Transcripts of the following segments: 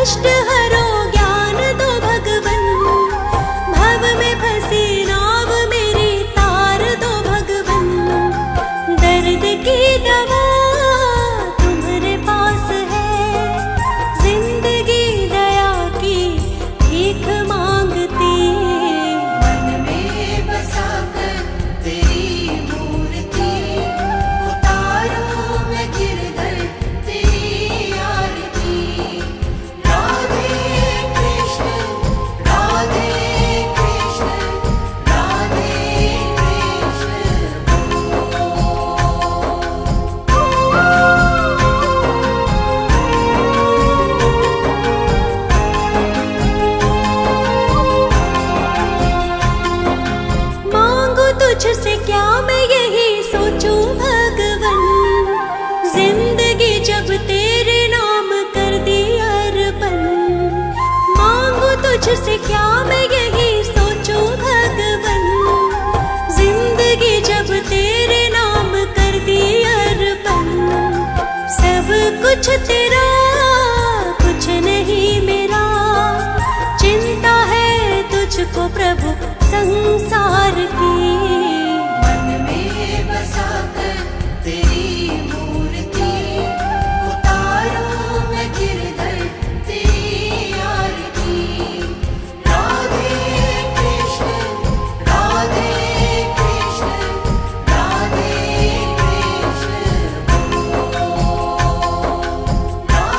कष्ट हरो ज्ञान दो भगवन, भव में फंसी नाव मेरी तार दो भगवन। दर्द की दवा तुम्हारे पास है, जिंदगी दया की भीख मांगती। मन में बसाकर तेरी मूर्ति, उतारूं मैं गिरधर तेरी आरती। राधे कृष्ण राधे कृष्ण राधे मांगू तुझसे क्या मैं यही सोचूं भगवन, जिंदगी जब तेरे नाम कर दी अर्पण। मांगू तुझसे क्या मैं यही सोचूं भगवन, जिंदगी जब तेरे नाम कर दी अर्पण। सब कुछ तेरा कुछ नहीं मेरा, चिंता है तुझको प्रभु संसार की। मन में बसाकर तेरी मूर्ति, उतारूं मैं गिरधर तेरी आरती। राधे कृष्ण राधे कृष्ण राधे कृष्ण। राधे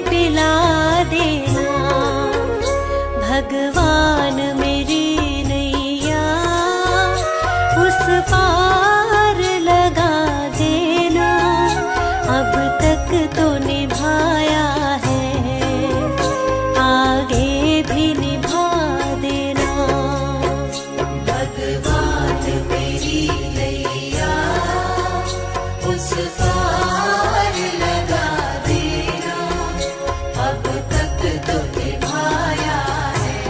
पिला देना। भगवान मेरी नैया उस पार लगा देना। अब तक तो निभाया है, आगे भी निभा देना। भगवान मेरी नैया उस पार लगा देना। अब तक तो निभाया है,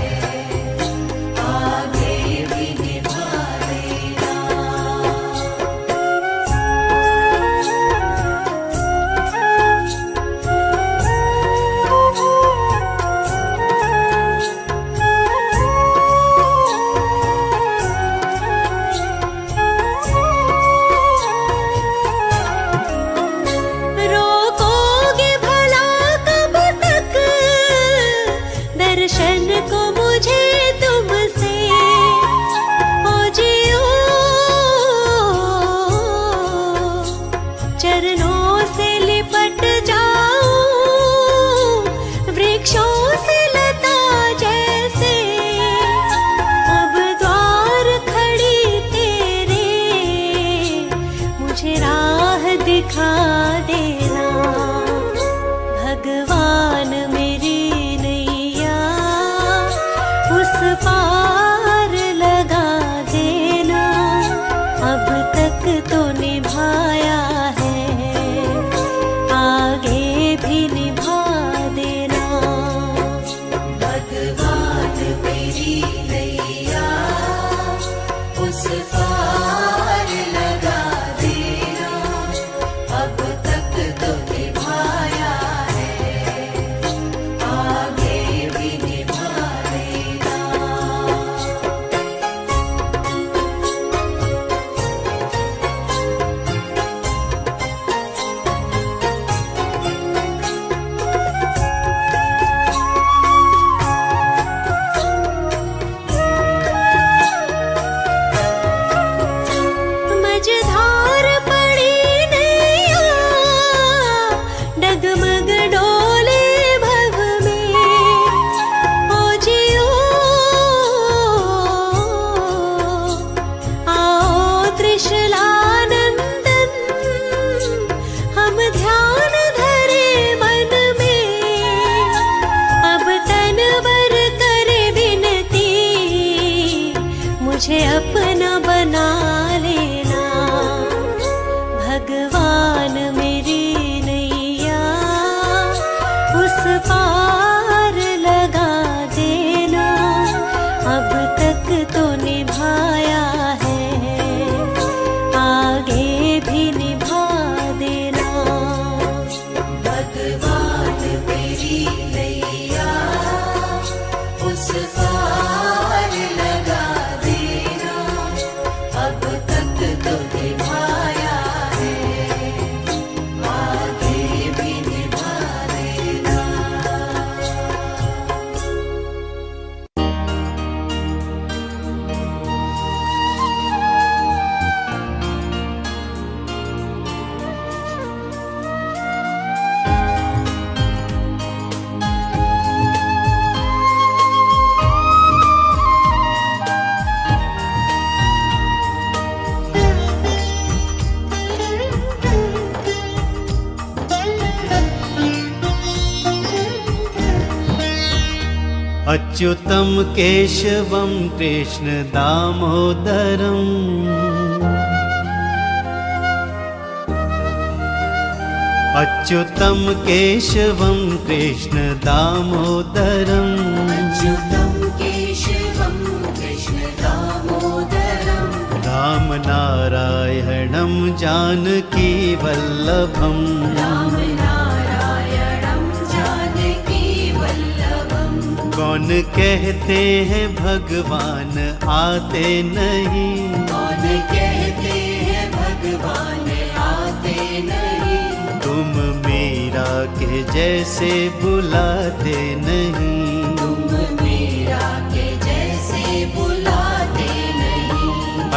आगे भी निभा देना। रोकोगे भला कब तक दर्शन को मुझे तुमसे। ओ जियो चरणों से लिपट जाऊं, वृक्षों से लता जैसे। अब द्वार खड़ी तेरे, मुझे राह दिखा देना। भगवान मेरी नैया उस पार लगा देना। अब तक तो निभाया है, आगे भी निभा देना। भगवान मेरी नैया उस पार लगा देना। अब तक तो निभाया है, आगे भी निभा देना। मझधार पड़ी नैया, डगमग डोले भव में। ओ जियो आओ त्रिशलानंदन, हम ध्यान धरे मन में। अब तन बर करे विनती, मुझे अपना बना लेना। भगवान मेरी नैया उस पार लगा देना। अब तक तो निभाया है, आगे भी निभा देना। भगवान मेरी नैया उस पार लगा देना। अब तक तो निभाया है, आगे भी निभा देना। अच्युतं केशवं कृष्ण दामोदरम् अच्युतं केशवं कृष्ण दामोदरम् अच्युतं केशवं कृष्ण दामोदरम् राम नारायणं जानकी वल्लभम् रामनारायणं जानकी वल्लभम्। कौन कहते हैं भगवान आते नहीं। कौन कहते हैं भगवान आते नहीं। तुम मीरा के जैसे बुलाते नहीं। तुम मीरा के जैसे बुलाते नहीं।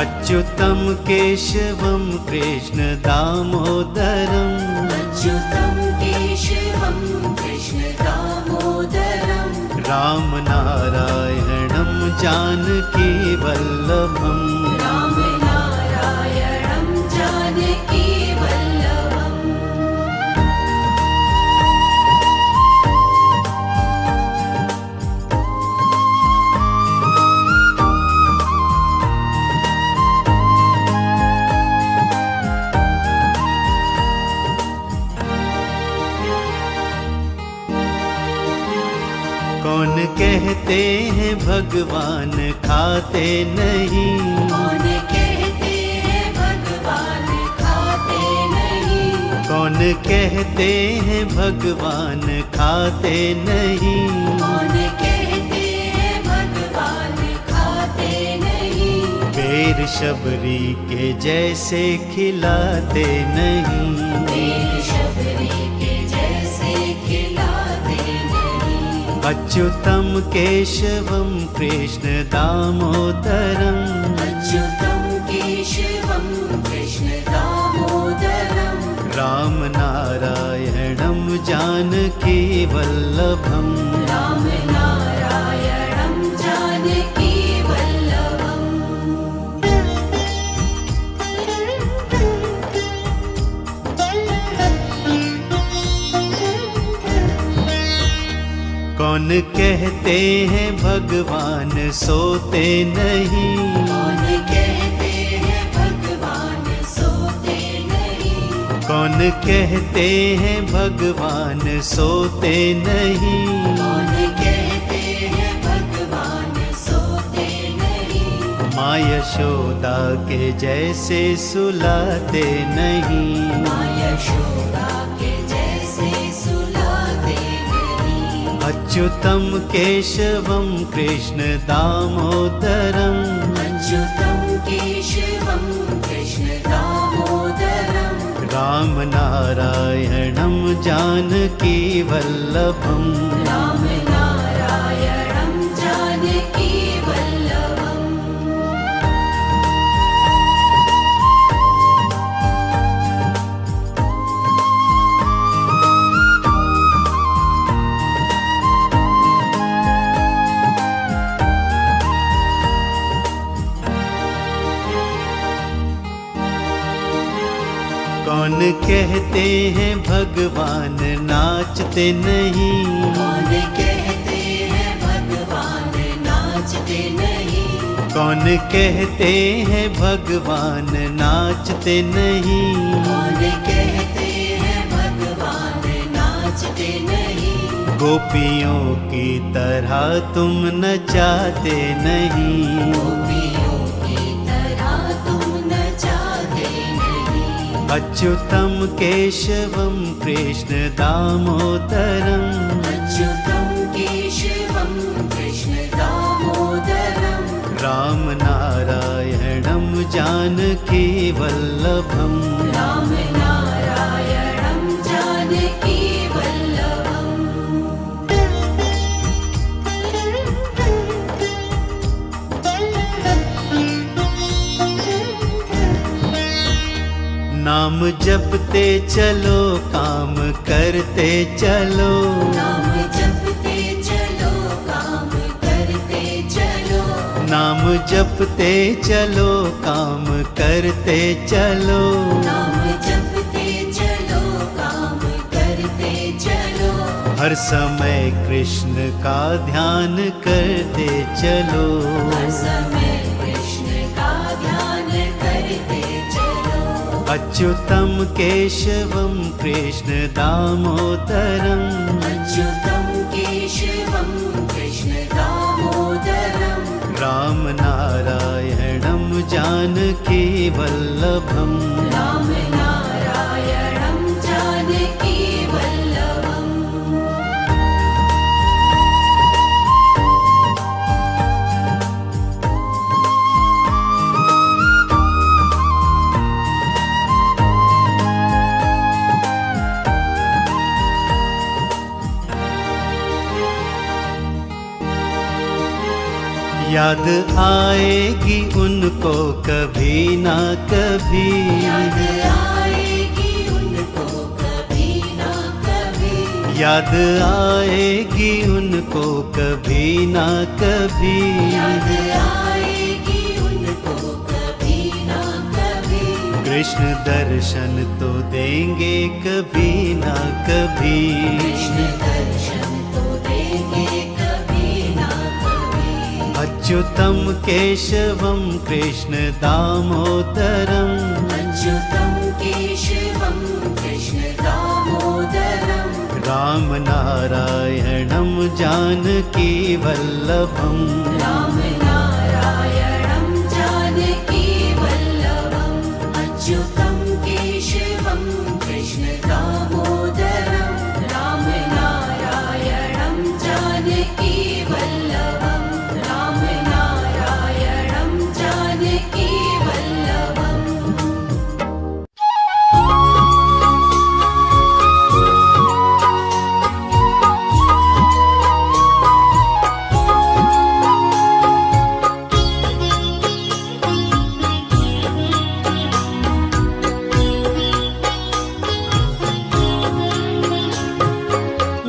अच्युत अच्युतं केशवं कृष्ण दामोदरम् अच्युतं केशवं कृष्ण दामोदरम् रामनारायणं जानकी वल्लभम् रामनारायणं जानकी वल्लभम् कौन कहते हैं भगवान खाते नहीं कौन कहते हैं भगवान खाते नहीं कौन कहते हैं भगवान खाते नहीं कौन कहते हैं भगवान खाते नहीं बेर शबरी के जैसे खिलाते नहीं बेर शबरी के जैसे खिलाते नहीं अच्युतं केशवं कृष्ण दामोदरम् अच्युतं केशवं कृष्ण दामोदरम् रामनारायणं जानकी वल्लभम् रामनारायणं जानकी वल्लभम् कौन कहते हैं भगवान सोते नहीं कौन कहते हैं भगवान सोते नहीं कौन कहते हैं भगवान सोते नहीं कौन कहते हैं भगवान सोते नहीं माँ यशोदा के जैसे सुलाते नहीं माँ यशोदा के जैसे सुलाते नहीं अच्युतं केशवं कृष्ण दामोदरम् अच्युतं केशवं कृष्ण दामोदरम् रामनारायणं जानकी वल्लभम् रामनारायणं जानकी वल्लभम् कौन कहते हैं भगवान नाचते नहीं कौन कहते हैं भगवान नाचते नहीं कौन कहते हैं भगवान नाचते नहीं कौन कहते हैं भगवान नाचते नहीं गोपियों की तरह तुम नचाते नहीं गोपियों की तरह तुम नचाते नहीं अच्युतं केशवं कृष्ण दामोदरम् अच्युतं केशवं कृष्ण दामोदरम् रामनारायणं जानकी वल्लभम् रामनारायणं जानकी वल्लभम् नाम जपते चलो काम करते चलो नाम जपते चलो काम करते चलो नाम जपते चलो काम करते चलो नाम जपते चलो काम करते चलो हर समय कृष्ण का ध्यान करते चलो हर समय कृष्ण का ध्यान करते चलो अच्युतं केशवं कृष्ण दामोदरम् अच्युतं केशवं कृष्ण दामोदरम् रामनारायणं जानकी वल्लभम् रामनारायणं जानकी वल्लभम् याद आएगी उनको कभी ना कभी, याद आएगी उनको कभी ना कभी, याद आएगी उनको कभी ना कभी। याद आएगी उनको कभी ना कभी, कृष्ण दर्शन तो देंगे कभी ना कभी। कृष्ण दर्शन तो देंगे कभी ना कभी। अच्युतम केशवम कृष्ण दामोदरम, अच्युतं केशवं कृष्ण दामोदरं, राम नारायणं जानकी वल्लभम, राम नारायणं जानकी वल्लभम्। अच्युतं केशवं कृष्ण दामोदरं, राम नारायणं जानकी वल्लभम्, राम नारायणं जानकी वल्लभम्।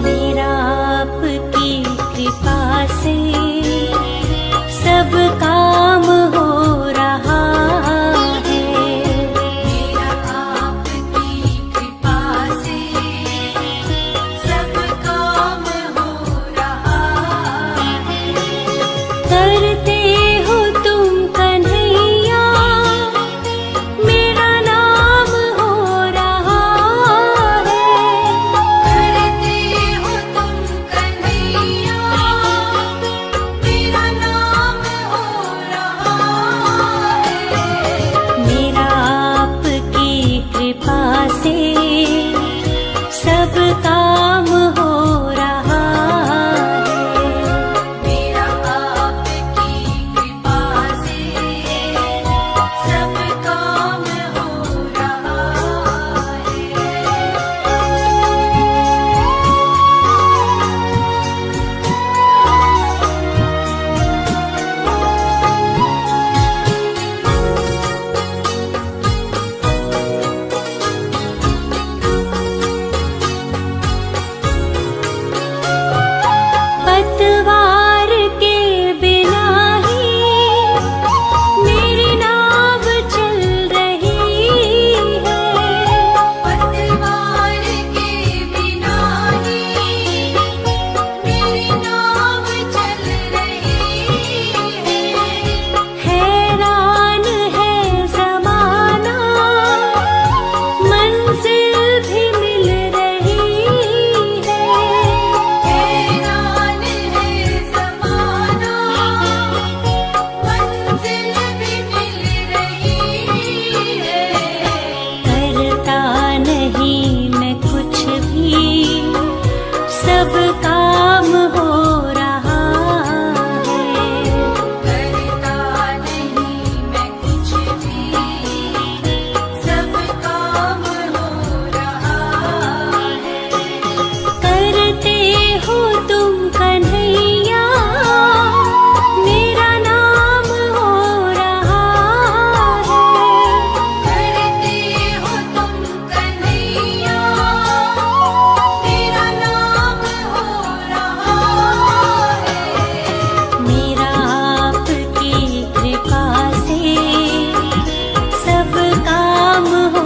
मेरा आपकी कृपा से सब काम हो रहा है। मेरा आपकी कृपा से सब काम हो रहा है। करते हो तुम कन्हैया मेरा नाम हो रहा है। करते हो तुम कन्हैया मेरा नाम हो रहा है। मेरा आपकी कृपा से सब काम हो रहा है। मेरा आपकी कृपा से सब काम हो रहा है। पतवार के बिना ही मेरी नाव चल रही है। पतवार के बिना ही मेरी नाव चल रही है। हैरान है ज़माना मंजिल भी मिल रही है। हैरान है ज़माना मंजिल भी मिल रही है। करता नहीं मैं कुछ भी सब काम हो रहा है। करता नहीं मैं कुछ भी सब काम हो रहा है। करते हो तुम कन्हैया मेरा नाम हो रहा है। करते हो तुम कन्हैया मेरा नाम हो रहा है। मेरा आपकी कृपा से सब काम हो।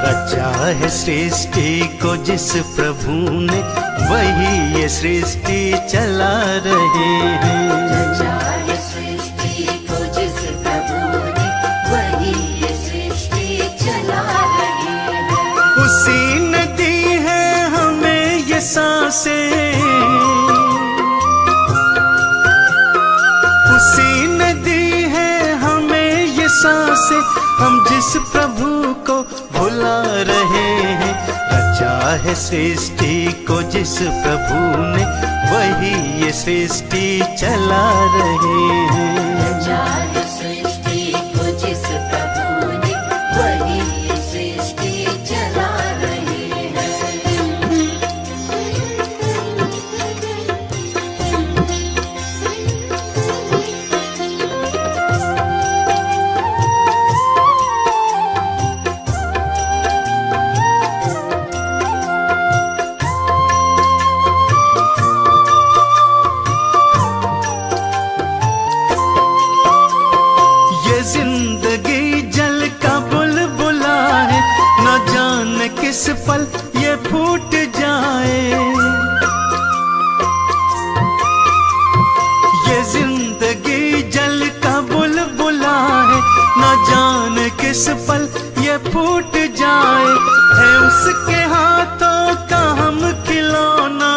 रचा है सृष्टि को जिस प्रभु ने, वही ये सृष्टि चला रहे हैं। रचा है सृष्टि को जिस प्रभु ने, वही ये सृष्टि चला रहे हैं। उसी ने दी है हमें ये सांसें, से हम जिस प्रभु को भुला रहे हैं। रचा है सृष्टि को जिस प्रभु ने, वही ये सृष्टि चला रहे हैं। चाहे सृष्टि को जिस प्रभु ने, वही सृष्टि चला रहे हैं। ये जिंदगी जल का बुलबुला है, न जाने किस पल ये फूट जाए। ये जिंदगी जल का बुलबुला है, न जाने किस पल ये फूट जाए। है उसके हाथों का हम खिलौना,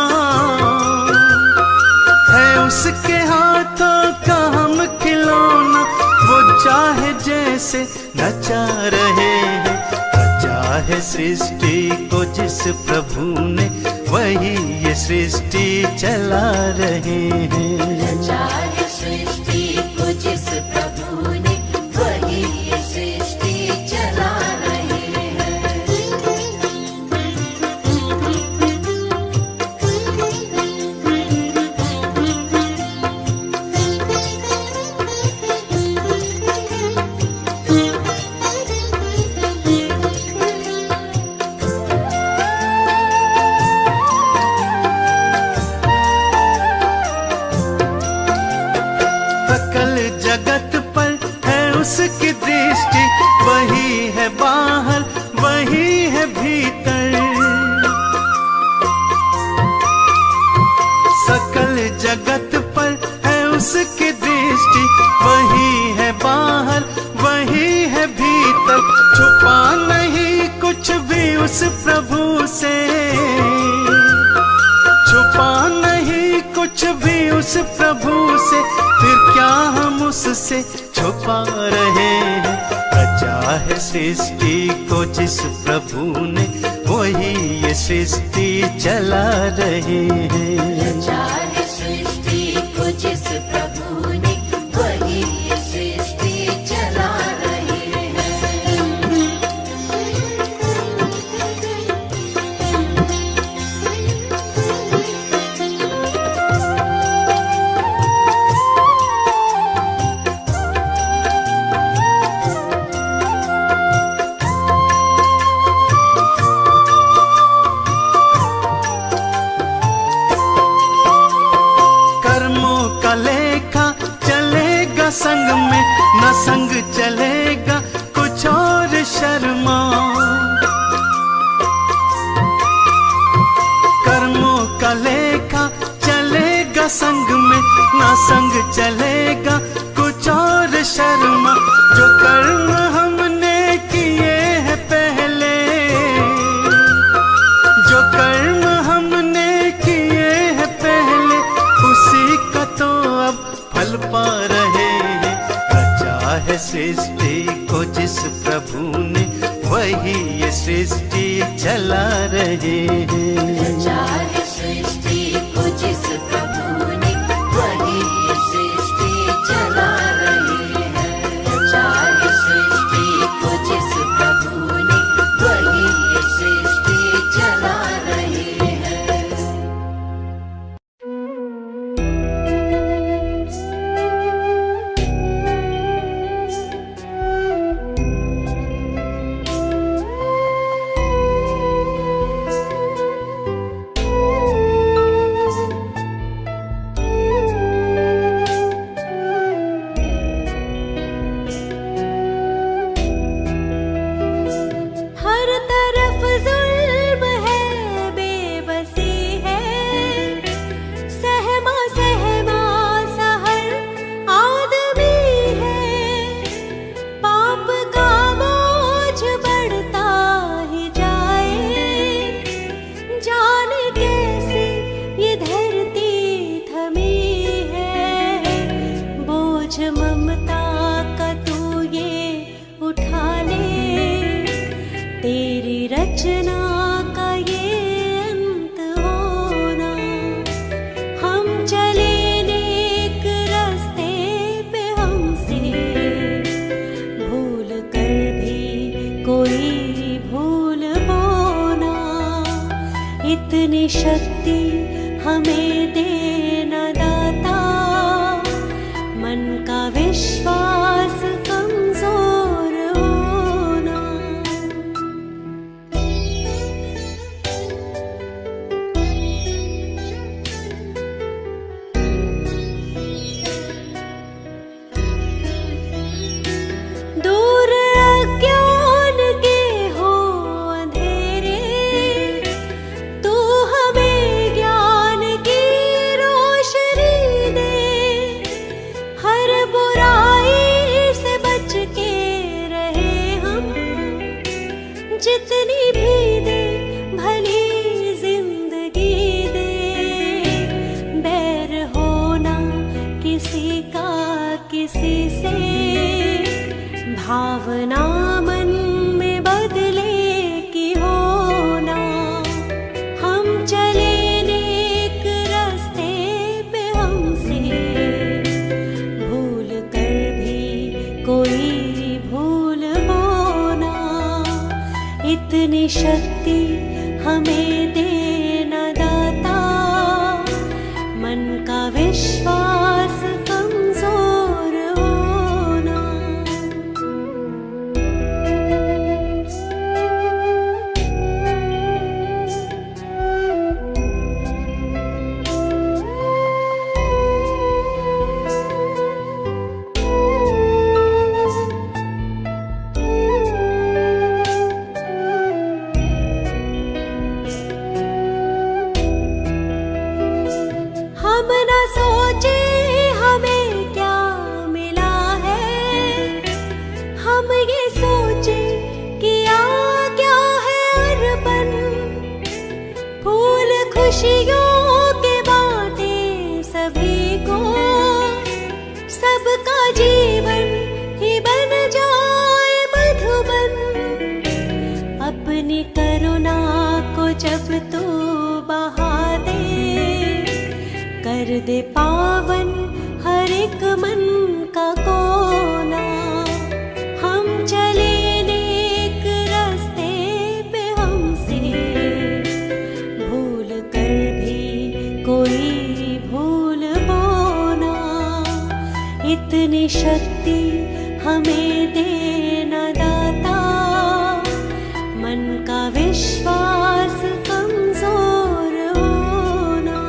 है उसके हाथों का हम खिलौना। वो चाहे जैसे नचा रहे हैं। रचा है सृष्टि को जिस प्रभु ने, वही ये सृष्टि चला रहे हैं। चाहे सृष्टि को जिस प्रभु ने, वही सृष्टि चला रहे हैं। सकल जगत पर है उसकी दृष्टि, वही है बाहर वही है भीतर। सकल जगत पर है उसकी दृष्टि, वही है बाहर वही है भीतर। छुपा नहीं कुछ भी उस प्रभु से, छुपा नहीं कुछ भी उस प्रभु से। फिर क्या हम उससे छुपा रहे हैं। रचा है सृष्टि को जिस प्रभु ने, वही ये सृष्टि चला रहे हैं। चाहे सृष्टि को जिस प्रभु ने, वही सृष्टि चला रहे हैं। कर्मों का लेखा चलेगा संग में, न संग चलेगा कुछ और शर्मा। कर्मों का लेखा चलेगा संग में, न संग चलेगा कुछ और शर्मा। जो कर्म हमने किए हैं पहले, जो कर्म हमने किए हैं पहले, उसी का तो अब फल पा रहे हैं। रचा है सृष्टि को जिस प्रभु ने, वही ये सृष्टि चला रहे हैं। चाहे सृष्टि को जिस प्रभु ने, वही सृष्टि चला रहे हैं। चाहे सृष्टि को जिस प्रभु ने, वही सृष्टि चला रहे हैं। इतनी शक्ति हमें देना दाता, मन का विश्वास कमजोर होना। दूर अज्ञान के हो अंधेरे, तू हमें ज्ञान की रोशनी दे। हर बुराई से बच के रहे हम, जितनी भी दे भली जिंदगी दे। बैर होना किसी का किसी से, भावना मन में बदले की होना। हम चले नेक रास्ते पे, हमसे भूल कर भी कोई भूल होना। इतनी शक्ति हमें देना दाता, मन का विश्वास कमजोर होना। हम न सोचे हमें क्या मिला है, हम ये सोचे किया क्या है अर्पण। फूल खुशियों के बांटे सभी को, सबका जीवन ही बन जाए मधुबन। अपनी करुणा को जब तू बहा दे, कर दे पावन हर एक मन का कोना। हम चले नेक रास्ते पे, हमसे भूल कर भी कोई भूल होना। इतनी शक्ति हमें देना दाता, मन का विश्वास कमजोर होना।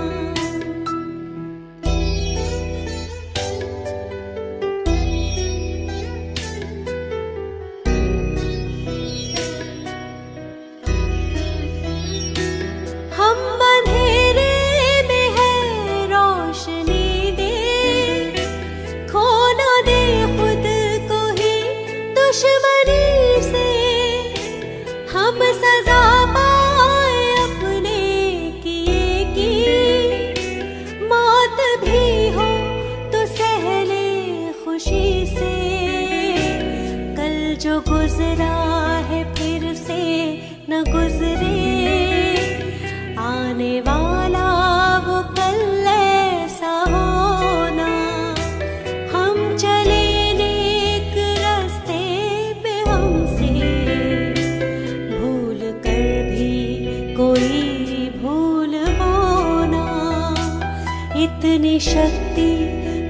हम अंधेरे में है रोशनी दे, खो ना दे खुद को ही दुश्मनी से। हम सजा पाए अपने किए की, मौत भी हो तो सह ले खुशी से। कल जो गुजरा है फिर से न गुजरे, आने वाला वो कल ऐसा होना। हम चले नेक रास्ते पे, हमसे भूल कर भी कोई भूल होना। इतनी शक्ति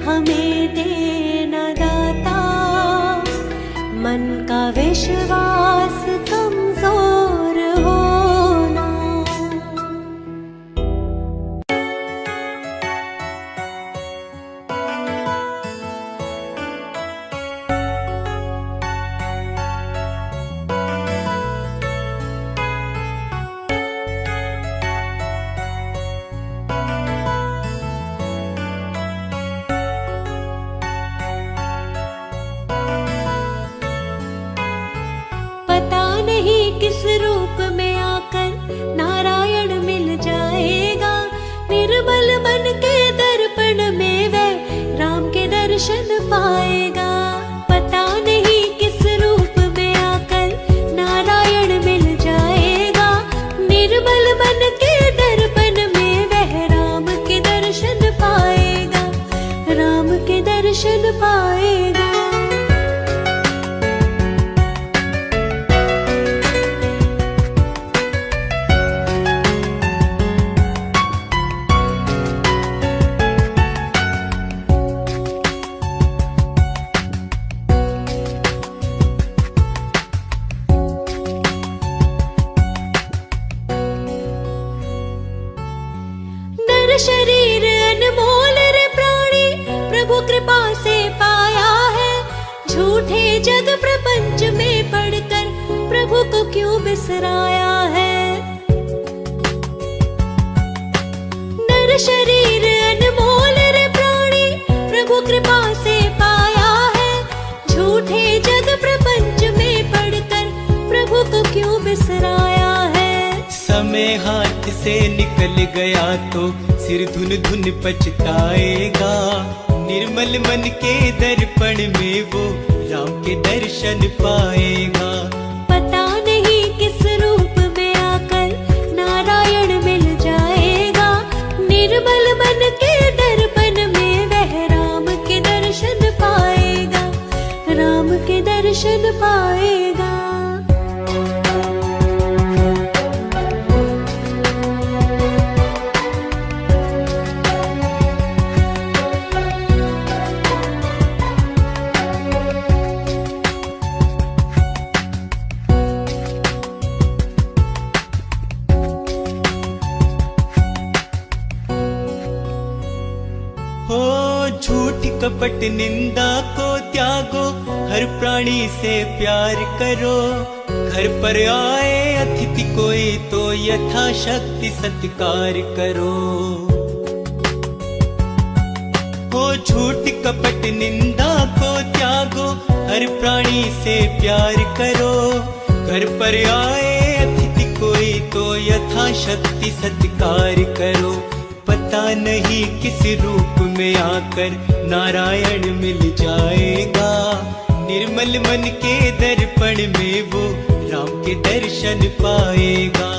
हमें देना दाता, मन का विश्वास कमजोर होना। पता नहीं किस रूप में आकर नारायण मिल जाएगा। निर्मल मन के दर्पण में वह राम के दर्शन पाएगा। पता नहीं किस रूप में आकर नारायण मिल जाएगा। निर्मल मन के दर्पण में वह राम के दर्शन पाएगा, राम के दर्शन पाएगा। बिसराया है। नर शरीर अनमोल रे प्राणी, प्रभु कृपा से पाया है। झूठे जग प्रपंच में पड़कर प्रभु को क्यों बिसराया है। समय हाथ से निकल गया तो सिर धुन धुन पछताएगा। निर्मल मन के दर्पण में वो राम के दर्शन पाएगा। पता नहीं किस रूप में आकर नारायण मिल जाएगा। निर्मल मन के दर्पण में वह राम के दर्शन पाएगा, राम के दर्शन पाएगा। झूठ कपट निंदा को त्यागो, हर प्राणी से प्यार करो। घर पर आए अतिथि कोई तो यथाशक्ति सत्कार करो। हो झूठ कपट निंदा को त्यागो, हर प्राणी से प्यार करो। घर पर आए अतिथि कोई तो यथाशक्ति सत्कार करो। पता नहीं किस रूप में आकर नारायण मिल जाएगा। निर्मल मन के दर्पण में वो राम के दर्शन पाएगा।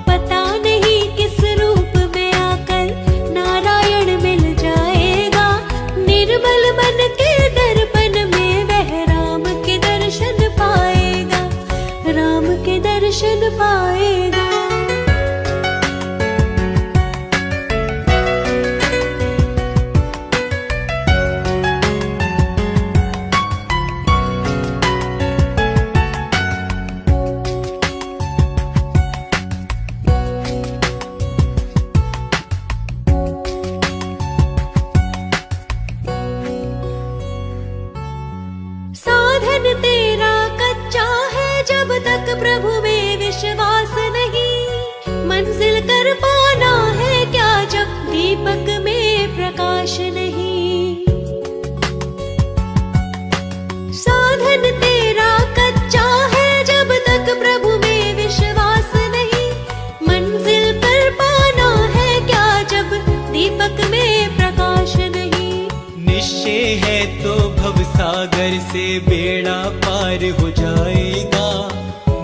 पता नहीं किस रूप में आकर नारायण मिल जाएगा। निर्मल मन के दर्पण में वह राम के दर्शन पाएगा, राम के दर्शन पाएगा। साधन तेरा कच्चा है जब तक प्रभु में विश्वास नहीं। मंजिल कर पाना है क्या जब दीपक में प्रकाश नहीं। साधन तेरा कच्चा है जब तक प्रभु में विश्वास नहीं। मंजिल कर पाना है क्या जब दीपक में प्रकाश नहीं। निश्चय है तो भवसागर से बेड़ा पार हो जाएगा।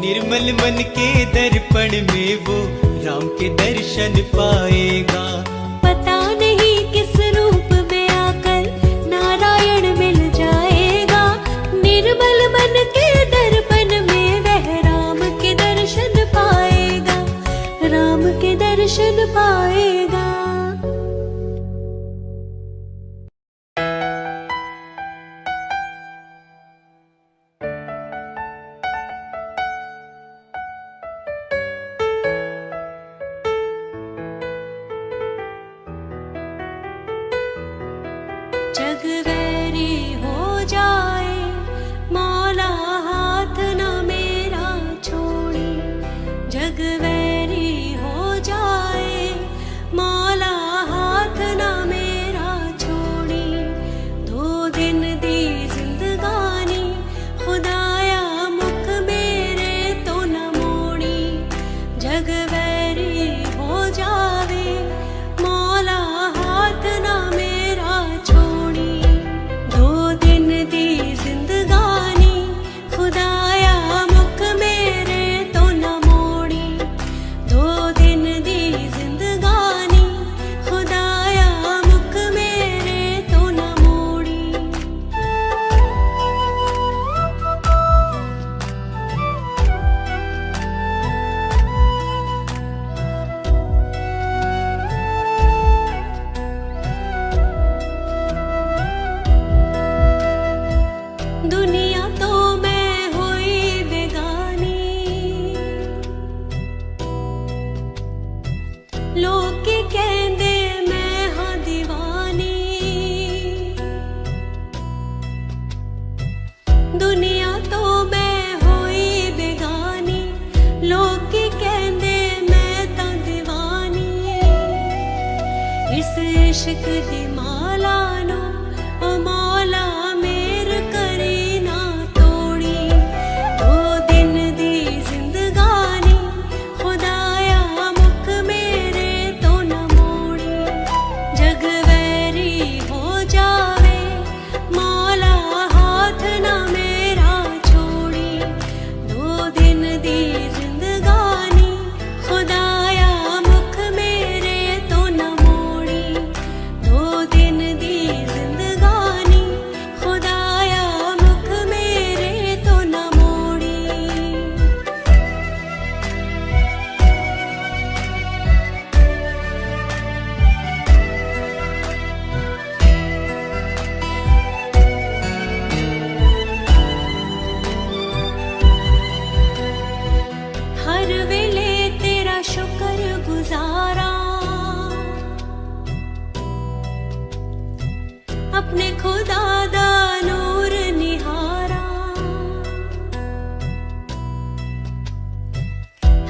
निर्मल मन के दर्पण में वो राम के दर्शन पाएगा। पता नहीं किस रूप में आकर नारायण मिल जाएगा। निर्मल मन के दर्पण में वह राम के दर्शन पाएगा, राम के दर्शन पाएगा। जग वैरी हो जाए मौला हाथ न मेरा छोड़े। जग वैरी हो जाए मौला इश्क दी माला नो ओ मौला मेर करी ना तोड़ी। 2 दिन दी जिंदगानी खुदाया मुख मेरे तो न मोड़ी। जग वैरी हो जावे मौला हाथ ना मेरा छोड़ी। 2 दिन दी जिंदगानी खुदाया मुख मेरे तो न मोड़ी। 2 दिन दी जिंदगानी खुदाया मुख मेरे तो न मोड़ी। हर वेले तेरा शुक्र गुजारा अपने खुदा दा नूर निहारा।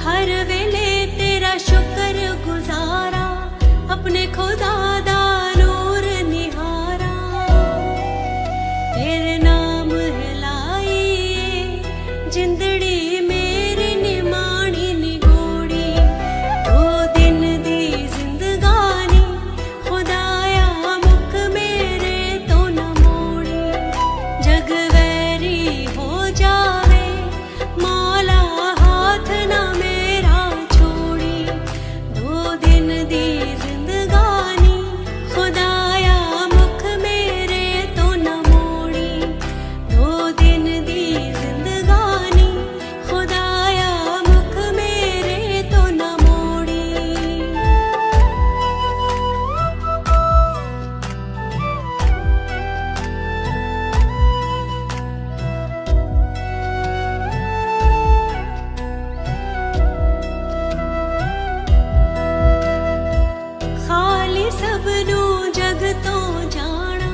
हर वेले तेरा शुक्र गुजारा अपने खुदा दा नूर निहारा। तेरे नाम हिलाइए जिंदड़ी मेरी निमाणी निगोड़ी। 2 दिन दी जिंदगानी खुदाया मुख मेरे तो न मोड़ी। जग वैरी हो जावे मौला हाथ ना मेरा छोड़ी। 2 दिन दी जिंदगानी खुदाया मुख मेरे तो न मोड़ी। 2 दिन दी जिंदगानी खुदाया मुख मेरे तो न मोड़ी। खाली सबनू जग तो जाना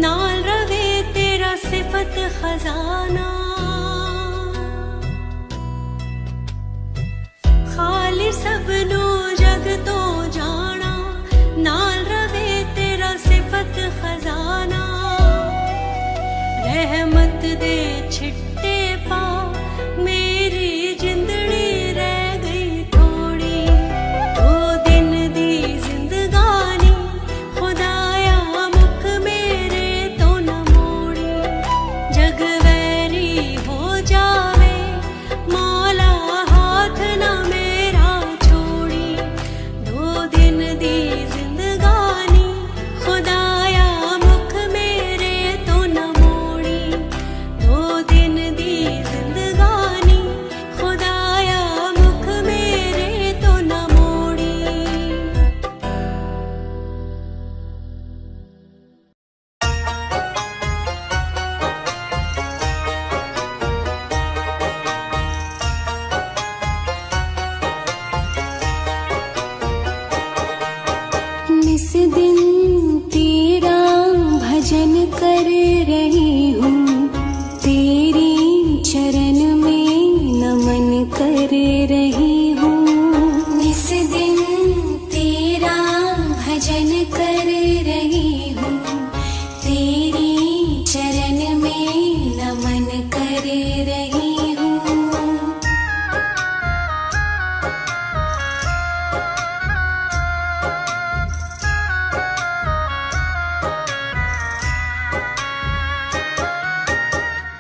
नाल रवे तेरा सिफत खजाना। खाली सबनू जग तो जाना नाल रवे तेरा सिफत खजाना। रहमत दे छिट्टे पा मेरी जिंदड़ी रह गई थोड़ी। 2 दिन दी जिंदगानी खुदाया मुख मेरे तो न मोड़ी। जग वैरी हो जावे मौला हाथ ना मेरा छोड़ी। 2 दिन दी जिंदगानी खुदाया मुख मेरे तो न मोड़ी। 2 दिन दी जिंदगानी खुदाया मुख मेरे तो न मोड़ी। निस दिन तेरा भजन कर रही हूँ। तेरी चरण में नमन कर रही हूँ। निस दिन तेरा भजन कर रही हूँ। तेरी चरण में नमन कर रही हूँ।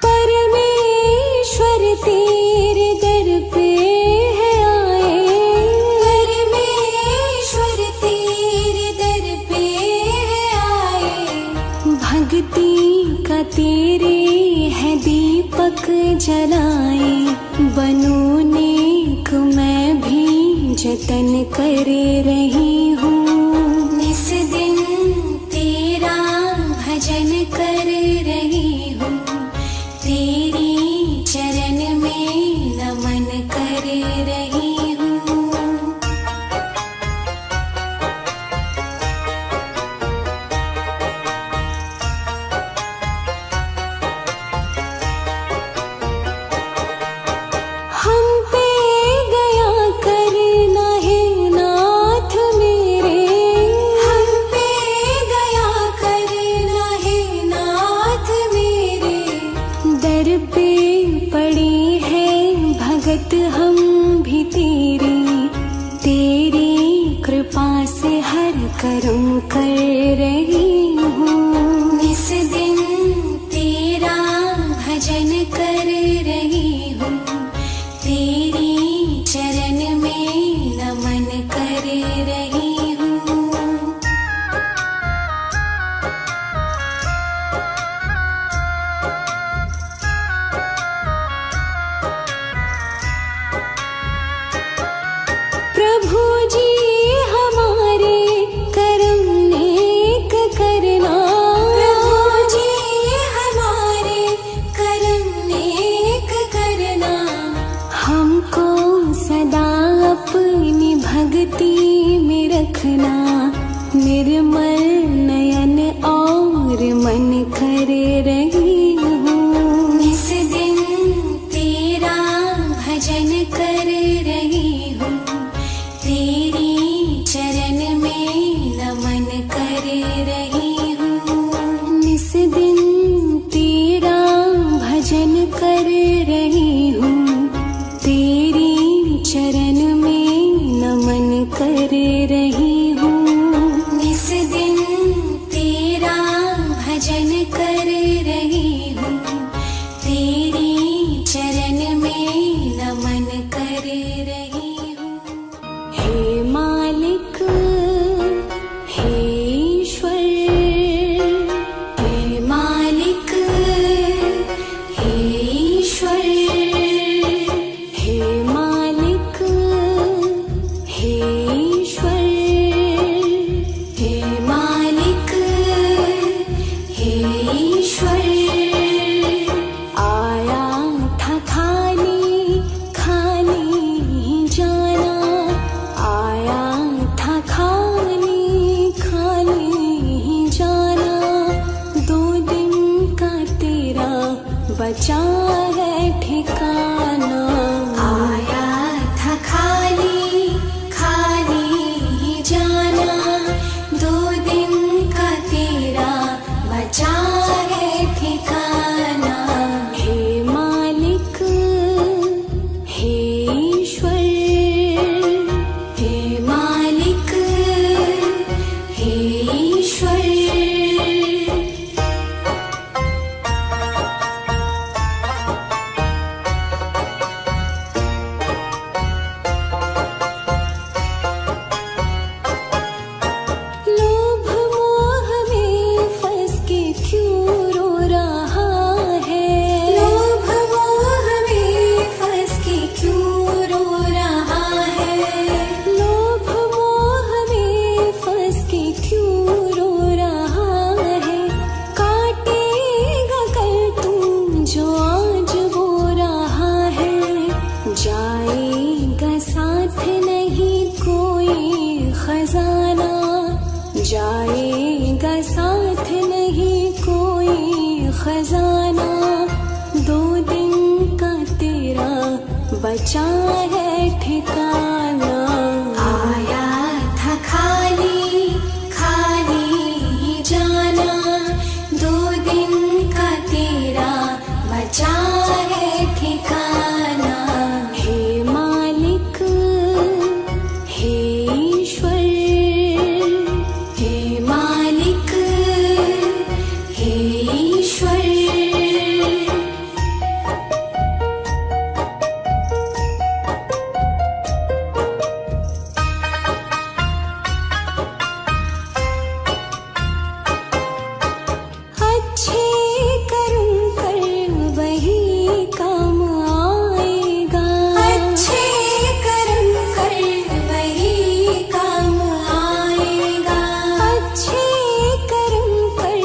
परमेश्वर तेरे दर पे है आए। परमेश्वर तेरे दर पे है आए। भक्ति का तेरे है दीपक जलाए। बनू नेक मैं भी जतन कर रही हूँ। निस दिन तेरा भजन कर रही हूँ। तेरी चरण में नमन कर रही हूँ। हम पे गया करना है बचा है ठिकाना। आया था खाली खाली ही जाना, 2 दिन का तेरा बचा है ठिकाना। हे मालिक हे ईश्वर, हे मालिक हे ईश्वर, लोभ मोह में फंस के क्यों रो रहा है? लोभ मोह में फंस के क्यों रो रहा है? लोभ मोह में फंस के क्यों रो रहा है? काटेगा कल तू जो आज बो रहा है। जाएगा साथ नहीं कोई खजाना, जाएगा साथ नहीं कोई खजाना। 2 दिन का तेरा बचा है ठिकाना। आया था खाली खाली ही जाना, 2 दिन का तेरा बचा है ठिकाना। हे मालिक हे ईश्वर, हे मालिक हे ईश्वर, अच्छे कर्म कर वही काम आएगा। अच्छे कर्म कर वही काम आएगा। अच्छे कर्म कर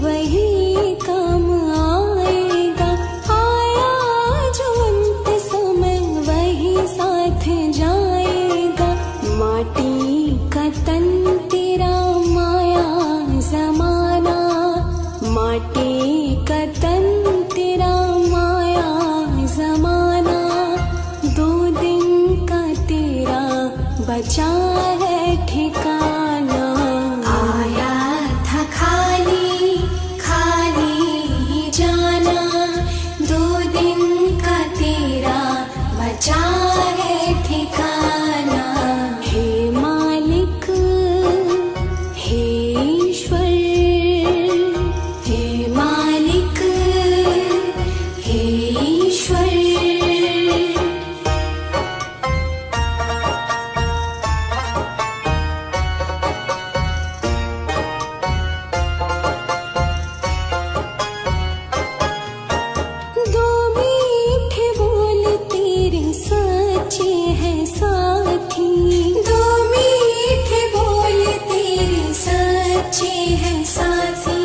वही काम आएगा। आया जो अंत समय वही साथ जाएगा। माटी का तन तेरा माया जमाना, माटी का तन तेरा माया जमाना। 2 दिन का तेरा बचा है ठिकाना। आया था खाली खाली ही जाना, 2 दिन का तेरा बचा है ठिकाना। हे मालिक हे ईश्वर, हे मालिक हे ईश्वर, दो मीठे बोल तेरे सच्चे हैं साथी। 2 मीठे बोल तेरे सच्चे हैं साथी।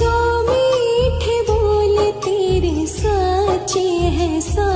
2 मीठे बोल तेरे सच्चे हैं साथी।